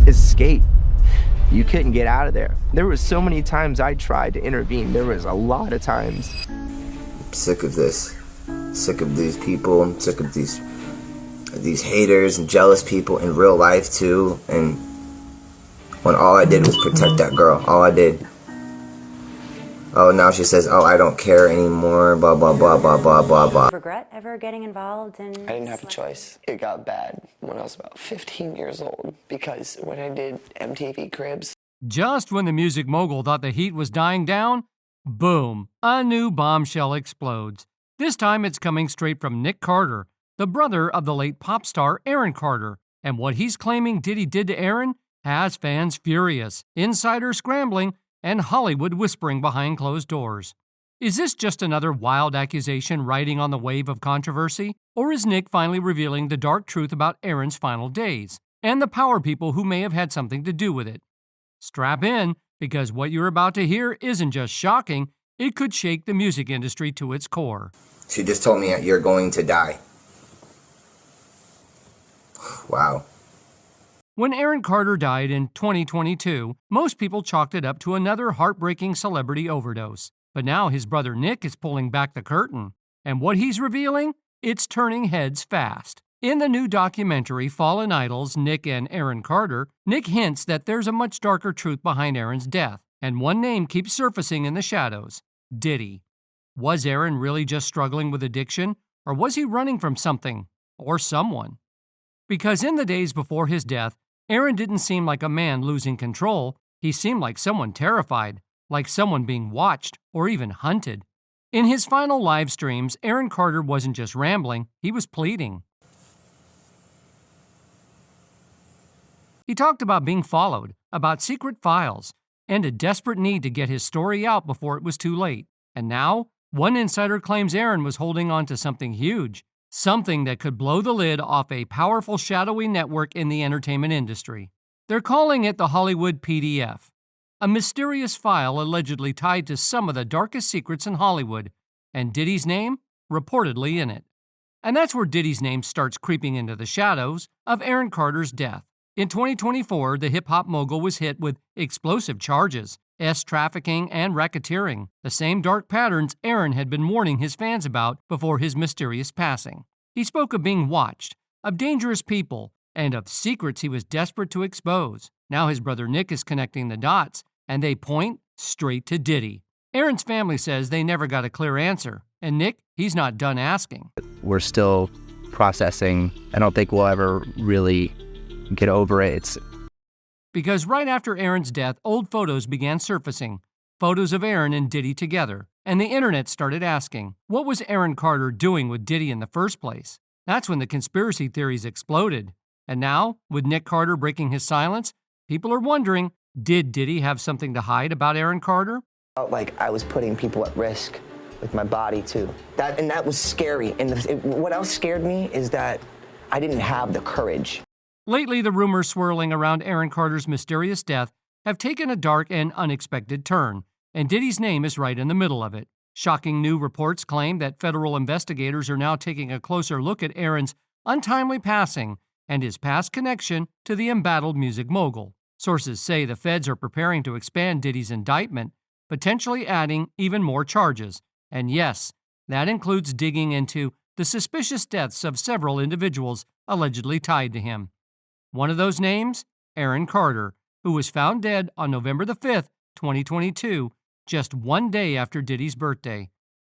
escape. You couldn't get out of there. There was so many times I tried to intervene. There was a lot of times. I'm sick of this. Sick of these people. I'm sick of these haters and jealous people in real life too. And when all I did was protect that girl, all I did. Oh, now she says, oh, I don't care anymore, blah, blah, blah, blah, blah, blah, blah. Regret ever getting involved in... I didn't have a choice. It got bad when I was about 15 years old because when I did MTV Cribs. Just when the music mogul thought the heat was dying down, boom, a new bombshell explodes. This time it's coming straight from Nick Carter, the brother of the late pop star Aaron Carter. And what he's claiming Diddy did to Aaron has fans furious, insiders scrambling, and Hollywood whispering behind closed doors. Is this just another wild accusation riding on the wave of controversy? Or is Nick finally revealing the dark truth about Aaron's final days and the power people who may have had something to do with it? Strap in, because what you're about to hear isn't just shocking, it could shake the music industry to its core. She just told me, you're going to die. Wow. When Aaron Carter died in 2022, most people chalked it up to another heartbreaking celebrity overdose. But now his brother Nick is pulling back the curtain. And what he's revealing? It's turning heads fast. In the new documentary, Fallen Idols, Nick and Aaron Carter, Nick hints that there's a much darker truth behind Aaron's death. And one name keeps surfacing in the shadows: Diddy. Was Aaron really just struggling with addiction? Or was he running from something or someone? Because in the days before his death, Aaron didn't seem like a man losing control. He seemed like someone terrified, like someone being watched or even hunted. In his final live streams, Aaron Carter wasn't just rambling, he was pleading. He talked about being followed, about secret files, and a desperate need to get his story out before it was too late. And now, one insider claims Aaron was holding on to something huge, something that could blow the lid off a powerful shadowy network in the entertainment industry. They're calling it the Hollywood PDF, a mysterious file allegedly tied to some of the darkest secrets in Hollywood, and Diddy's name reportedly in it. And that's where Diddy's name starts creeping into the shadows of Aaron Carter's death. In 2024, the hip-hop mogul was hit with explosive charges, trafficking, and racketeering, the same dark patterns Aaron had been warning his fans about before his mysterious passing. He spoke of being watched, of dangerous people, and of secrets he was desperate to expose. Now his brother Nick is connecting the dots, and they point straight to Diddy. Aaron's family says they never got a clear answer, and Nick, he's not done asking. We're still processing. I don't think we'll ever really get over it. Because right after Aaron's death, old photos began surfacing, photos of Aaron and Diddy together, and the internet started asking, what was Aaron Carter doing with Diddy in the first place? That's when the conspiracy theories exploded. And now, with Nick Carter breaking his silence, people are wondering, did Diddy have something to hide about Aaron Carter? Felt like I was putting people at risk with my body too. That was scary. And what else scared me is that I didn't have the courage. Lately, the rumors swirling around Aaron Carter's mysterious death have taken a dark and unexpected turn, and Diddy's name is right in the middle of it. Shocking new reports claim that federal investigators are now taking a closer look at Aaron's untimely passing and his past connection to the embattled music mogul. Sources say the feds are preparing to expand Diddy's indictment, potentially adding even more charges. And yes, that includes digging into the suspicious deaths of several individuals allegedly tied to him. One of those names, Aaron Carter, who was found dead on November the 5th, 2022, just one day after Diddy's birthday.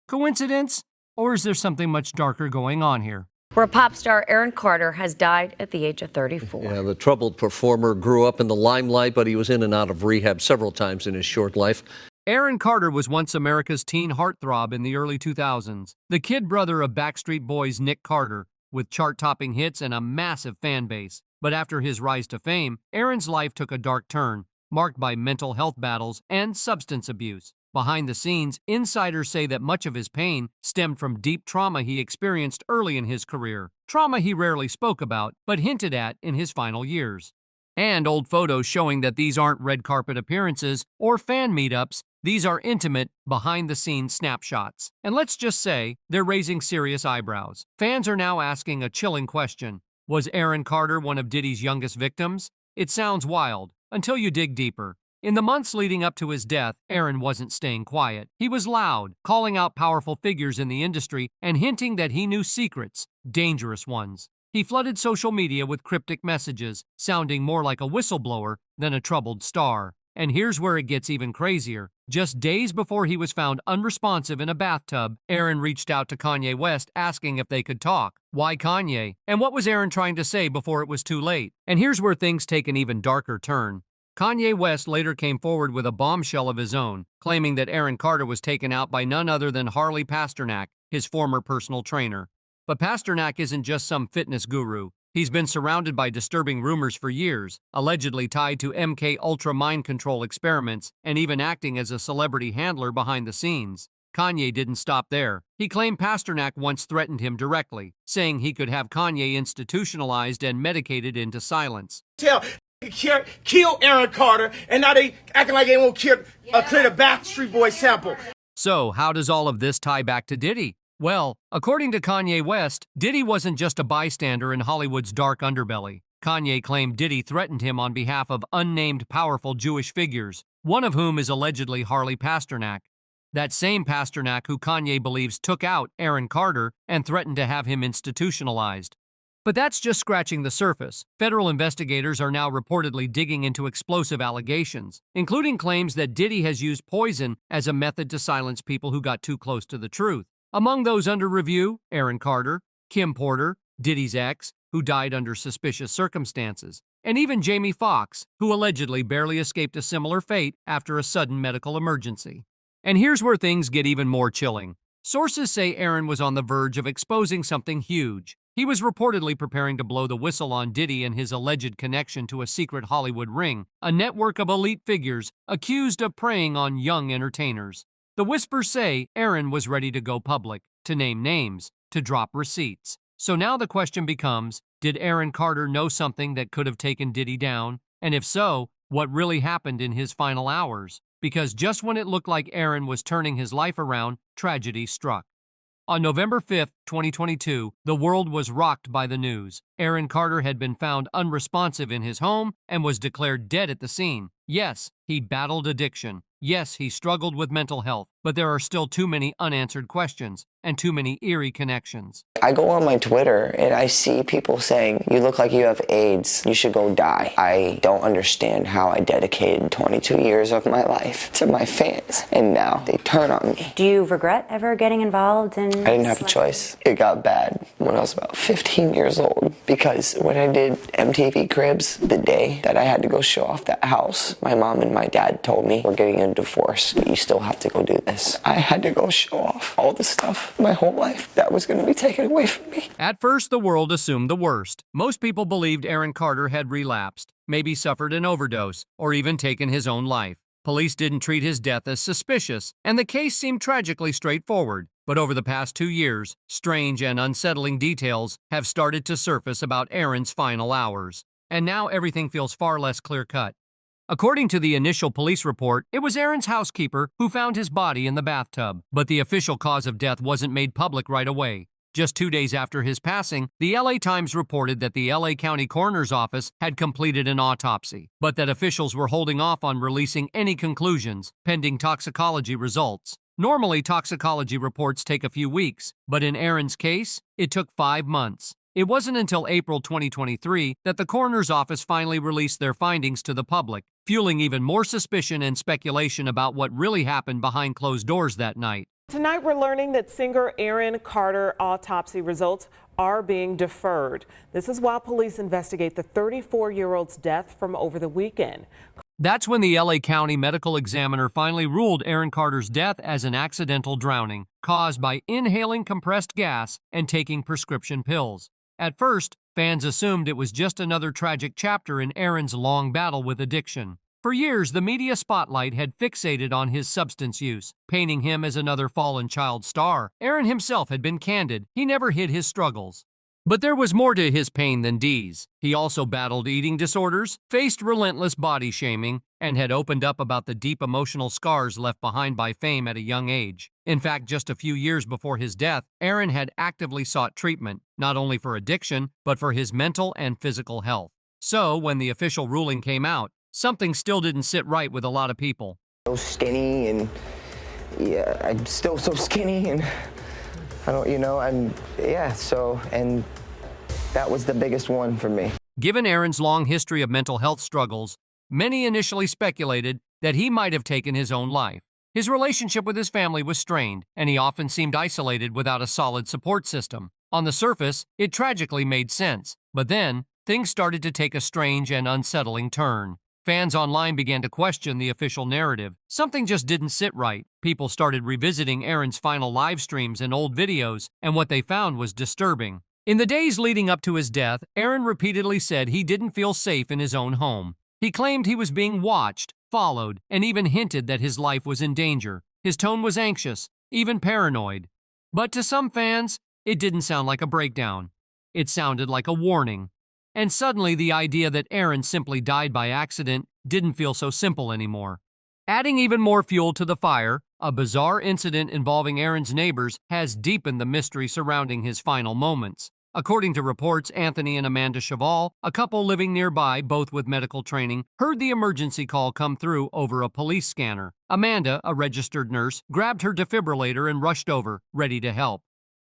Coincidence? Or is there something much darker going on here? Where pop star Aaron Carter has died at the age of 34. Yeah, the troubled performer grew up in the limelight, but he was in and out of rehab several times in his short life. Aaron Carter was once America's teen heartthrob in the early 2000s, the kid brother of Backstreet Boys' Nick Carter, with chart-topping hits and a massive fan base. But after his rise to fame, Aaron's life took a dark turn, marked by mental health battles and substance abuse. Behind the scenes, insiders say that much of his pain stemmed from deep trauma he experienced early in his career, trauma he rarely spoke about, but hinted at in his final years. And old photos showing that these aren't red carpet appearances or fan meetups, these are intimate, behind-the-scenes snapshots. And let's just say, they're raising serious eyebrows. Fans are now asking a chilling question. Was Aaron Carter one of Diddy's youngest victims? It sounds wild, until you dig deeper. In the months leading up to his death, Aaron wasn't staying quiet. He was loud, calling out powerful figures in the industry and hinting that he knew secrets, dangerous ones. He flooded social media with cryptic messages, sounding more like a whistleblower than a troubled star. And here's where it gets even crazier. Just days before he was found unresponsive in a bathtub, Aaron reached out to Kanye West asking if they could talk. Why Kanye? And what was Aaron trying to say before it was too late? And here's where things take an even darker turn. Kanye West later came forward with a bombshell of his own, claiming that Aaron Carter was taken out by none other than Harley Pasternak, his former personal trainer. But Pasternak isn't just some fitness guru. He's been surrounded by disturbing rumors for years, allegedly tied to MK Ultra mind control experiments and even acting as a celebrity handler behind the scenes. Kanye didn't stop there. He claimed Pasternak once threatened him directly, saying he could have Kanye institutionalized and medicated into silence. Kill Aaron Carter, and now they acting like they won't clear the Backstreet Boys sample. So, how does all of this tie back to Diddy? Well, according to Kanye West, Diddy wasn't just a bystander in Hollywood's dark underbelly. Kanye claimed Diddy threatened him on behalf of unnamed powerful Jewish figures, one of whom is allegedly Harley Pasternak. That same Pasternak who Kanye believes took out Aaron Carter and threatened to have him institutionalized. But that's just scratching the surface. Federal investigators are now reportedly digging into explosive allegations, including claims that Diddy has used poison as a method to silence people who got too close to the truth. Among those under review, Aaron Carter, Kim Porter, Diddy's ex, who died under suspicious circumstances, and even Jamie Foxx, who allegedly barely escaped a similar fate after a sudden medical emergency. And here's where things get even more chilling. Sources say Aaron was on the verge of exposing something huge. He was reportedly preparing to blow the whistle on Diddy and his alleged connection to a secret Hollywood ring, a network of elite figures accused of preying on young entertainers. The whispers say Aaron was ready to go public, to name names, to drop receipts. So now the question becomes, did Aaron Carter know something that could have taken Diddy down? And if so, what really happened in his final hours? Because just when it looked like Aaron was turning his life around, tragedy struck. On November 5, 2022, the world was rocked by the news. Aaron Carter had been found unresponsive in his home and was declared dead at the scene. Yes, he battled addiction. Yes, he struggled with mental health, but there are still too many unanswered questions and too many eerie connections. I go on my Twitter and I see people saying, you look like you have AIDS, you should go die. I don't understand how I dedicated 22 years of my life to my fans, and now they turn on me. Do you regret ever getting involved in... I didn't have a choice. It got bad when I was about 15 years old, because when I did MTV Cribs, the day that I had to go show off that house, my mom and my dad told me, we're getting a divorce, but you still have to go do this. I had to go show off all the stuff my whole life that was going to be taken away from me. At first, the world assumed the worst. Most people believed Aaron Carter had relapsed, maybe suffered an overdose, or even taken his own life. Police didn't treat his death as suspicious, and the case seemed tragically straightforward. But over the past 2 years, strange and unsettling details have started to surface about Aaron's final hours. And now everything feels far less clear-cut. According to the initial police report, it was Aaron's housekeeper who found his body in the bathtub, but the official cause of death wasn't made public right away. Just 2 days after his passing, the LA Times reported that the LA County Coroner's Office had completed an autopsy, but that officials were holding off on releasing any conclusions, pending toxicology results. Normally, toxicology reports take a few weeks, but in Aaron's case, it took 5 months. It wasn't until April 2023 that the coroner's office finally released their findings to the public, fueling even more suspicion and speculation about what really happened behind closed doors that night. Tonight, we're learning that singer Aaron Carter autopsy results are being deferred. This is while police investigate the 34-year-old's death from over the weekend. That's when the LA County medical examiner finally ruled Aaron Carter's death as an accidental drowning, caused by inhaling compressed gas and taking prescription pills. At first, fans assumed it was just another tragic chapter in Aaron's long battle with addiction. For years, the media spotlight had fixated on his substance use, painting him as another fallen child star. Aaron himself had been candid. He never hid his struggles. But there was more to his pain than D's. He also battled eating disorders, faced relentless body shaming, and had opened up about the deep emotional scars left behind by fame at a young age. In fact, just a few years before his death, Aaron had actively sought treatment, not only for addiction, but for his mental and physical health. So, when the official ruling came out, something still didn't sit right with a lot of people. So skinny, and yeah, I'm still so skinny, and I don't, and that was the biggest one for me. Given Aaron's long history of mental health struggles, many initially speculated that he might have taken his own life. His relationship with his family was strained, and he often seemed isolated without a solid support system. On the surface, it tragically made sense, but then things started to take a strange and unsettling turn. Fans online began to question the official narrative. Something just didn't sit right. People started revisiting Aaron's final live streams and old videos, and what they found was disturbing. In the days leading up to his death, Aaron repeatedly said he didn't feel safe in his own home. He claimed he was being watched, followed, and even hinted that his life was in danger. His tone was anxious, even paranoid. But to some fans, it didn't sound like a breakdown. It sounded like a warning. And suddenly the idea that Aaron simply died by accident didn't feel so simple anymore. Adding even more fuel to the fire, a bizarre incident involving Aaron's neighbors has deepened the mystery surrounding his final moments. According to reports, Anthony and Amanda Cheval, a couple living nearby, both with medical training, heard the emergency call come through over a police scanner. Amanda, a registered nurse, grabbed her defibrillator and rushed over, ready to help.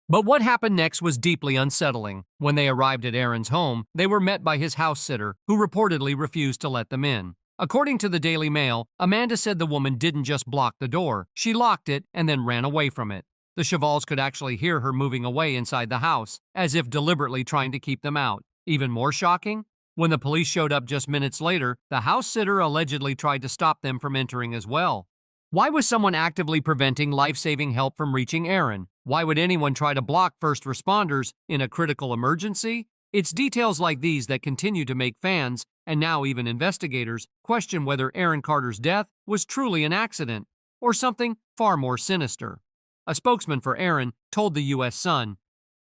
But what happened next was deeply unsettling. When they arrived at Aaron's home, they were met by his house sitter, who reportedly refused to let them in. According to the Daily Mail, Amanda said the woman didn't just block the door, she locked it and then ran away from it. The Chevals could actually hear her moving away inside the house, as if deliberately trying to keep them out. Even more shocking? When the police showed up just minutes later, the house sitter allegedly tried to stop them from entering as well. Why was someone actively preventing life-saving help from reaching Aaron? Why would anyone try to block first responders in a critical emergency? It's details like these that continue to make fans, and now even investigators, question whether Aaron Carter's death was truly an accident, or something far more sinister. A spokesman for Aaron told the U.S. Sun,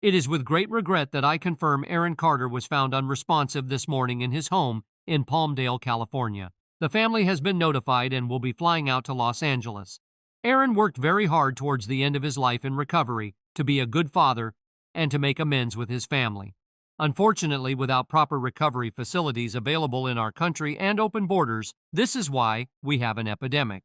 "It is with great regret that I confirm Aaron Carter was found unresponsive this morning in his home in Palmdale, California. The family has been notified and will be flying out to Los Angeles. Aaron worked very hard towards the end of his life in recovery to be a good father and to make amends with his family. Unfortunately, without proper recovery facilities available in our country and open borders, this is why we have an epidemic."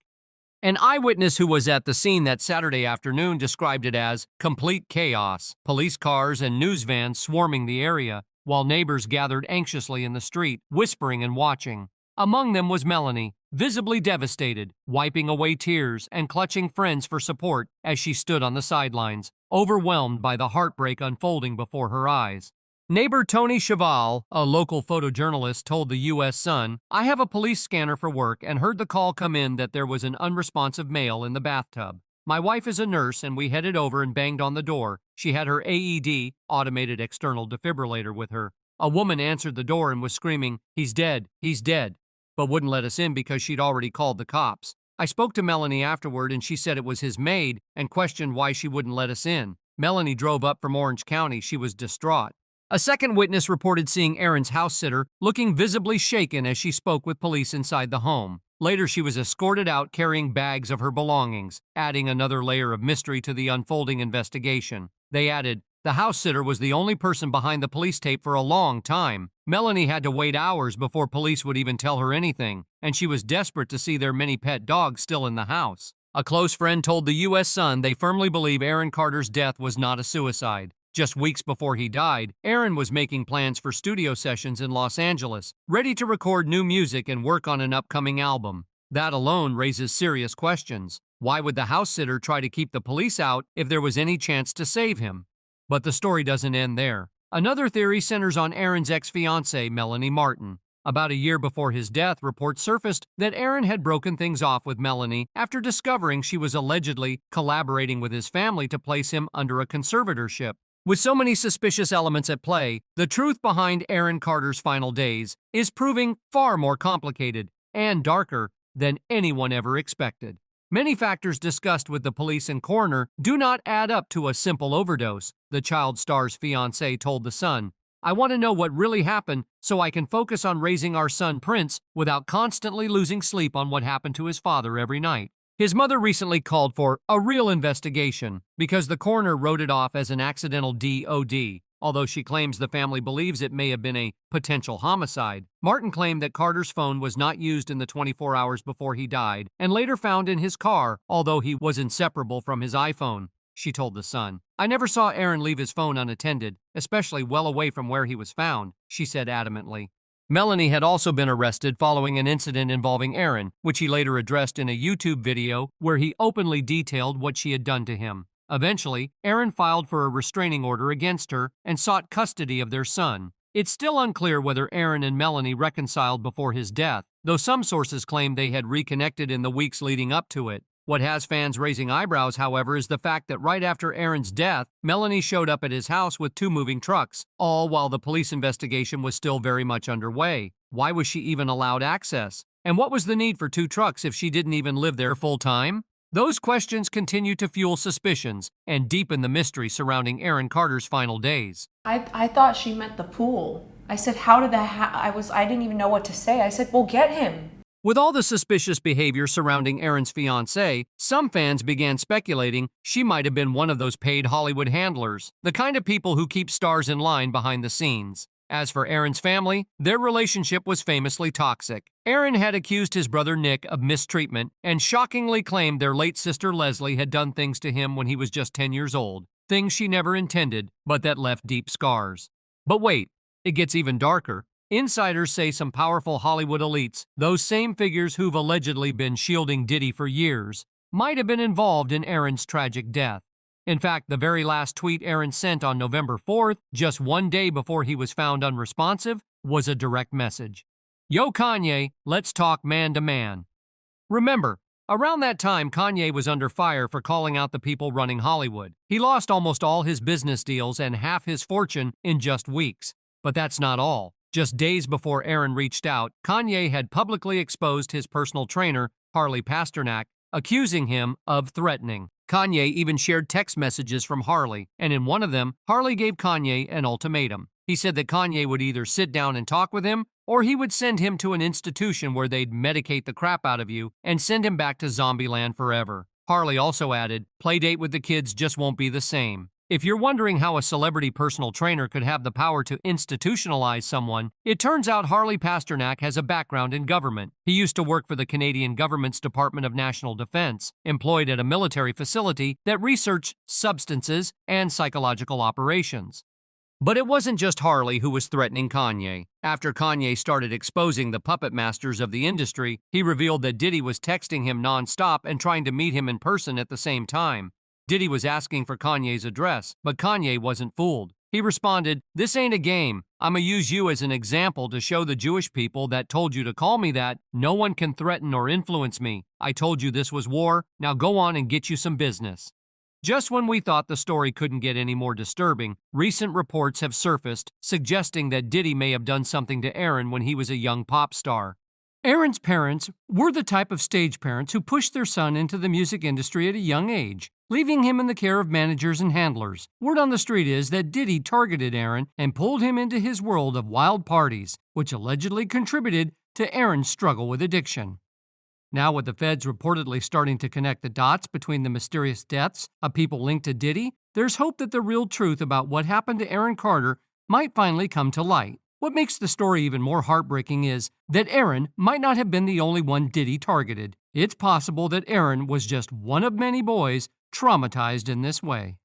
An eyewitness who was at the scene that Saturday afternoon described it as complete chaos, police cars and news vans swarming the area, while neighbors gathered anxiously in the street, whispering and watching. Among them was Melanie, visibly devastated, wiping away tears and clutching friends for support as she stood on the sidelines, overwhelmed by the heartbreak unfolding before her eyes. Neighbor Tony Cheval, a local photojournalist, told the U.S. Sun, "I have a police scanner for work and heard the call come in that there was an unresponsive male in the bathtub. My wife is a nurse and we headed over and banged on the door. She had her AED, automated external defibrillator, with her. A woman answered the door and was screaming, 'He's dead, he's dead,' but wouldn't let us in because she'd already called the cops. I spoke to Melanie afterward and she said it was his maid and questioned why she wouldn't let us in. Melanie drove up from Orange County. She was distraught." A second witness reported seeing Aaron's house sitter looking visibly shaken as she spoke with police inside the home. Later, she was escorted out carrying bags of her belongings, adding another layer of mystery to the unfolding investigation. They added, "The house sitter was the only person behind the police tape for a long time. Melanie had to wait hours before police would even tell her anything, and she was desperate to see their many pet dogs still in the house." A close friend told the U.S. Sun they firmly believe Aaron Carter's death was not a suicide. Just weeks before he died, Aaron was making plans for studio sessions in Los Angeles, ready to record new music and work on an upcoming album. That alone raises serious questions. Why would the house sitter try to keep the police out if there was any chance to save him? But the story doesn't end there. Another theory centers on Aaron's ex-fiancée, Melanie Martin. About a year before his death, reports surfaced that Aaron had broken things off with Melanie after discovering she was allegedly collaborating with his family to place him under a conservatorship. With so many suspicious elements at play, the truth behind Aaron Carter's final days is proving far more complicated and darker than anyone ever expected. Many factors discussed with the police and coroner do not add up to a simple overdose, the child star's fiancé told The Sun. "I want to know what really happened so I can focus on raising our son Prince without constantly losing sleep on what happened to his father every night." His mother recently called for a real investigation because the coroner wrote it off as an accidental DOD. although she claims the family believes it may have been a potential homicide. Martin claimed that Carter's phone was not used in the 24 hours before he died and later found in his car, although he was inseparable from his iPhone. She told The Sun, "I never saw Aaron leave his phone unattended, especially well away from where he was found," she said adamantly. Melanie had also been arrested following an incident involving Aaron, which he later addressed in a YouTube video where he openly detailed what she had done to him. Eventually, Aaron filed for a restraining order against her and sought custody of their son. It's still unclear whether Aaron and Melanie reconciled before his death, though some sources claim they had reconnected in the weeks leading up to it. What has fans raising eyebrows, however, is the fact that right after Aaron's death, Melanie showed up at his house with 2 moving trucks, all while the police investigation was still very much underway. Why was she even allowed access? And what was the need for 2 trucks if she didn't even live there full time? Those questions continue to fuel suspicions and deepen the mystery surrounding Aaron Carter's final days. I thought she meant the pool. I said, how did that I didn't even know what to say. I said, well, get him. With all the suspicious behavior surrounding Aaron's fiancée, some fans began speculating she might have been one of those paid Hollywood handlers, the kind of people who keep stars in line behind the scenes. As for Aaron's family, their relationship was famously toxic. Aaron had accused his brother Nick of mistreatment and shockingly claimed their late sister Leslie had done things to him when he was just 10 years old, things she never intended, but that left deep scars. But wait, it gets even darker. Insiders say some powerful Hollywood elites, those same figures who've allegedly been shielding Diddy for years, might have been involved in Aaron's tragic death. In fact, the very last tweet Aaron sent on November 4th, just one day before he was found unresponsive, was a direct message. "Yo, Kanye, let's talk man to man." Remember, around that time, Kanye was under fire for calling out the people running Hollywood. He lost almost all his business deals and half his fortune in just weeks. But that's not all. Just days before Aaron reached out, Kanye had publicly exposed his personal trainer, Harley Pasternak, accusing him of threatening. Kanye even shared text messages from Harley, and in one of them, Harley gave Kanye an ultimatum. He said that Kanye would either sit down and talk with him, or he would send him to an institution where they'd medicate the crap out of you and send him back to Zombieland forever. Harley also added, "Playdate with the kids just won't be the same." If you're wondering how a celebrity personal trainer could have the power to institutionalize someone, it turns out Harley Pasternak has a background in government. He used to work for the Canadian government's Department of National Defense, employed at a military facility that researched substances and psychological operations. But it wasn't just Harley who was threatening Kanye. After Kanye started exposing the puppet masters of the industry, he revealed that Diddy was texting him nonstop and trying to meet him in person at the same time. Diddy was asking for Kanye's address, but Kanye wasn't fooled. He responded, "This ain't a game. I'ma use you as an example to show the Jewish people that told you to call me that no one can threaten or influence me. I told you this was war. Now go on and get you some business." Just when we thought the story couldn't get any more disturbing, recent reports have surfaced suggesting that Diddy may have done something to Aaron when he was a young pop star. Aaron's parents were the type of stage parents who pushed their son into the music industry at a young age, leaving him in the care of managers and handlers. Word on the street is that Diddy targeted Aaron and pulled him into his world of wild parties, which allegedly contributed to Aaron's struggle with addiction. Now, with the feds reportedly starting to connect the dots between the mysterious deaths of people linked to Diddy, there's hope that the real truth about what happened to Aaron Carter might finally come to light. What makes the story even more heartbreaking is that Aaron might not have been the only one Diddy targeted. It's possible that Aaron was just one of many boys traumatized in this way.